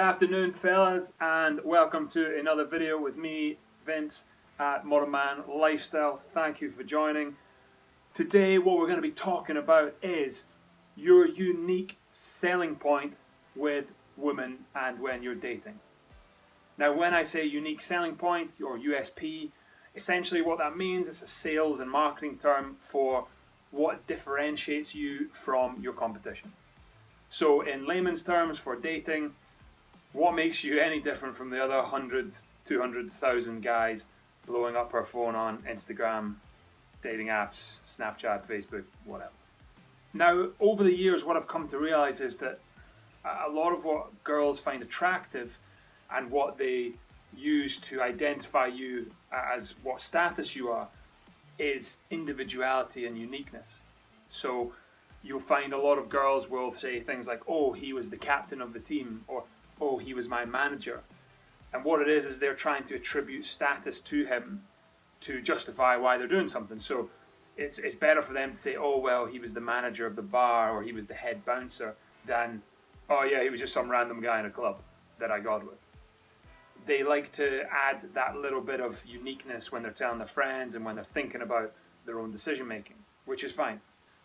Good afternoon, fellas, and welcome to another video with me, Vince, at Modern Man Lifestyle. Thank you for joining. Today, what we're going to be talking about is your unique selling point with women and when you're dating. Now, when I say unique selling point, or USP, essentially what that means is a sales and marketing term for what differentiates you from your competition. So in layman's terms, for dating, what makes you any different from the other 100, 200,000 guys blowing up our phone on Instagram, dating apps, Snapchat, Facebook, whatever. Now, over the years, what I've come to realize is that a lot of what girls find attractive and what they use to identify you as what status you are is individuality and uniqueness. So you'll find a lot of girls will say things like, oh, he was the captain of the team, or oh, he was my manager. And what it is they're trying to attribute status to him to justify why they're doing something. So it's better for them to say, oh, well, he was the manager of the bar, or he was the head bouncer, than, oh yeah, he was just some random guy in a club that I got with. They like to add that little bit of uniqueness when they're telling their friends and when they're thinking about their own decision making, which is fine.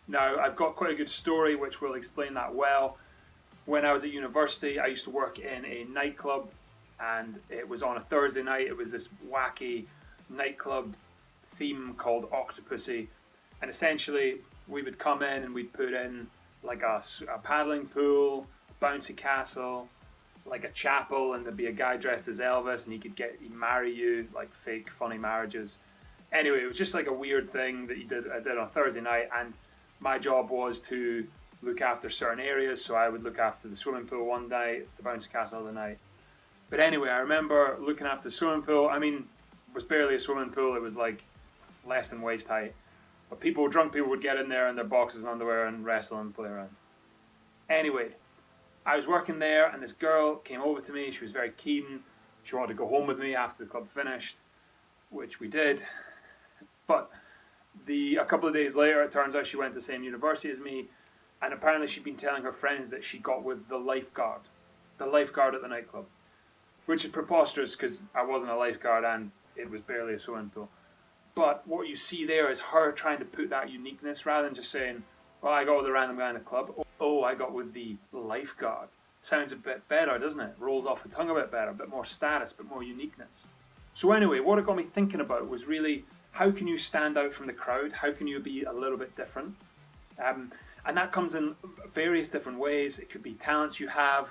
Now, I've got quite a good story which will explain that well. When I was at university, I used to work in a nightclub, and it was on a Thursday night. It was this wacky nightclub theme called Octopussy, and essentially we would come in and we'd put in like a paddling pool, a bouncy castle, like a chapel, and there'd be a guy dressed as Elvis, and he'd marry you, like fake funny marriages. Anyway, it was just like a weird thing that I did on Thursday night, and my job was to look after certain areas. So I would look after the swimming pool one night, the bouncy castle the night. But anyway, I remember looking after the swimming pool. I mean, it was barely a swimming pool. It was like less than waist height. But drunk people would get in there in their boxes and underwear and wrestle and play around. Anyway, I was working there, and this girl came over to me. She was very keen. She wanted to go home with me after the club finished, which we did. But a couple of days later, it turns out she went to the same university as me, and apparently she'd been telling her friends that she got with the lifeguard at the nightclub, which is preposterous because I wasn't a lifeguard and it was barely a swimming pool. But what you see there is her trying to put that uniqueness, rather than just saying, well, I got with a random guy in the club. Oh, I got with the lifeguard. Sounds a bit better, doesn't it? Rolls off the tongue a bit better, a bit more status, a bit more uniqueness. So anyway, what it got me thinking about was really, how can you stand out from the crowd? How can you be a little bit different? And that comes in various different ways. It could be talents you have.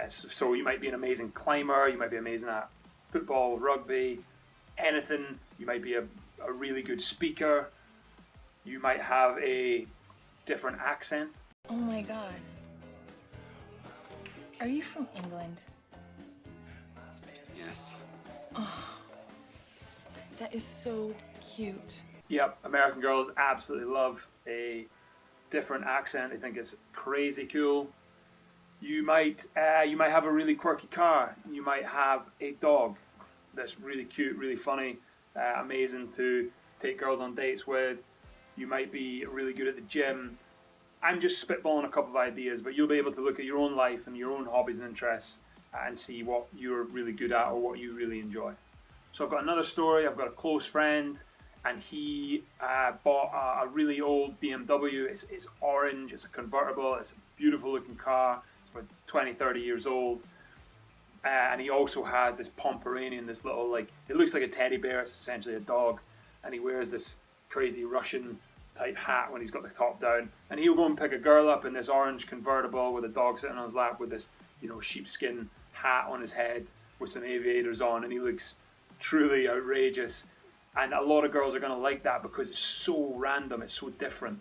So you might be an amazing climber. You might be amazing at football, rugby, anything. You might be a really good speaker. You might have a different accent. Oh my God. Are you from England? Yes. Oh, that is so cute. Yep, American girls absolutely love a different accent. They think it's crazy cool. You might have a really quirky car. You might have a dog that's really cute, really funny, amazing to take girls on dates with. You might be really good at the gym. I'm just spitballing a couple of ideas, but you'll be able to look at your own life and your own hobbies and interests and see what you're really good at or what you really enjoy. So I've got another story. I've got a close friend, and he bought a really old BMW. It's orange, it's a convertible, it's a beautiful looking car. It's about 20, 30 years old. And he also has this Pomeranian, this little, like, it looks like a teddy bear, it's essentially a dog. And he wears this crazy Russian type hat when he's got the top down. And he'll go and pick a girl up in this orange convertible with a dog sitting on his lap with this, sheepskin hat on his head with some aviators on, and he looks truly outrageous. And a lot of girls are going to like that because it's so random, it's so different.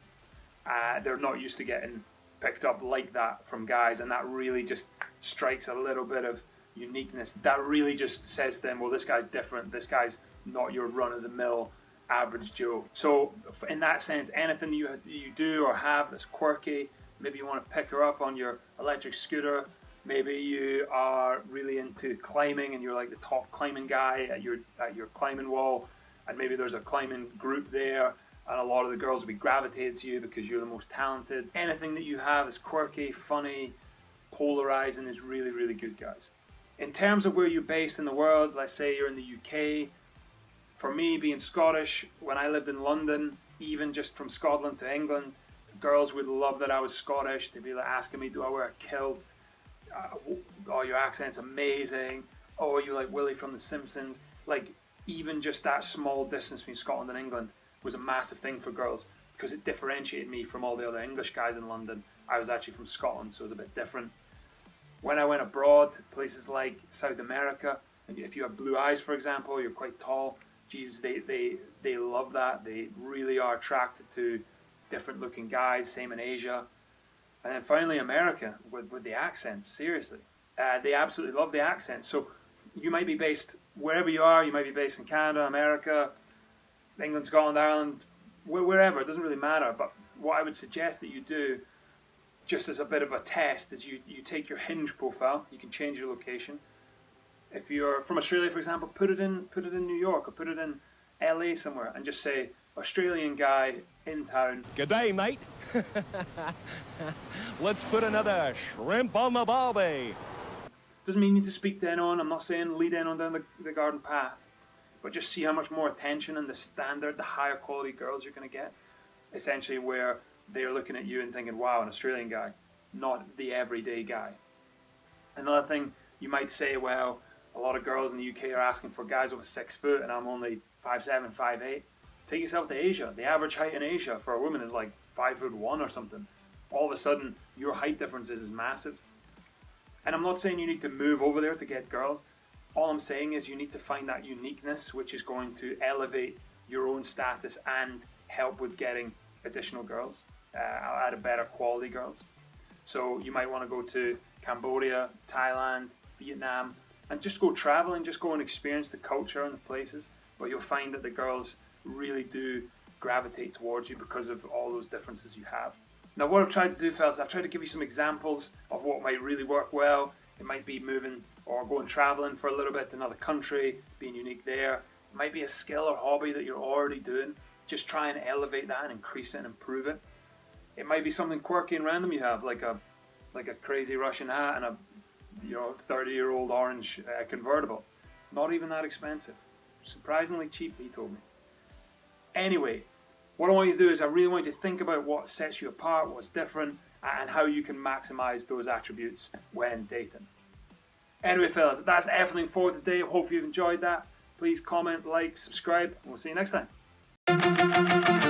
They're not used to getting picked up like that from guys, and that really just strikes a little bit of uniqueness. That really just says to them, well, this guy's different, this guy's not your run-of-the-mill average Joe. So in that sense, anything you do or have that's quirky, maybe you want to pick her up on your electric scooter, maybe you are really into climbing and you're like the top climbing guy at your climbing wall, and maybe there's a climbing group there and a lot of the girls will be gravitated to you because you're the most talented. Anything that you have is quirky, funny, polarising is really, really good, guys. In terms of where you're based in the world, let's say you're in the UK. For me, being Scottish, when I lived in London, even just from Scotland to England, girls would love that I was Scottish. They'd be like asking me, do I wear a kilt? Oh, your accent's amazing. Oh, you like Willie from The Simpsons? Like, even just that small distance between Scotland and England was a massive thing for girls because it differentiated me from all the other English guys in London. I was actually from Scotland, so it was a bit different. When I went abroad, places like South America, and if you have blue eyes, for example, you're quite tall, geez, they love that. They really are attracted to different looking guys, same in Asia. And then finally America, with the accents, seriously. They absolutely love the accents. So you might be based wherever you are, you might be based in Canada, America, England, Scotland, Ireland, wherever, it doesn't really matter. But what I would suggest that you do, just as a bit of a test, is you take your Hinge profile, you can change your location. If you're from Australia, for example, put it in New York or put it in LA somewhere and just say, Australian guy in town. G'day, mate. Let's put another shrimp on the barbie. Doesn't mean you need to speak to anyone. I'm not saying lead anyone down the garden path. But just see how much more attention and the standard, the higher quality girls you're going to get. Essentially where they're looking at you and thinking, wow, an Australian guy, not the everyday guy. Another thing, you might say, well, a lot of girls in the UK are asking for guys over 6 foot and I'm only 5'7", 5'8". Take yourself to Asia. The average height in Asia for a woman is like 5'1" or something. All of a sudden, your height differences is massive. And I'm not saying you need to move over there to get girls. All I'm saying is you need to find that uniqueness, which is going to elevate your own status and help with getting additional girls, at a better quality girls. So you might want to go to Cambodia, Thailand, Vietnam, and just go traveling, just go and experience the culture and the places. But you'll find that the girls really do gravitate towards you because of all those differences you have. Now what I've tried to do, fellas, I've tried to give you some examples of what might really work well. It might be moving or going traveling for a little bit to another country, being unique there. It might be a skill or hobby that you're already doing. Just try and elevate that and increase it and improve it. It might be something quirky and random you have, like a crazy Russian hat and a 30-year-old orange convertible. Not even that expensive. Surprisingly cheap, he told me. Anyway, what I want you to do is I really want you to think about what sets you apart, what's different, and how you can maximize those attributes when dating. Anyway, fellas, that's everything for today. Hope you've enjoyed that. Please comment, like, subscribe, and we'll see you next time.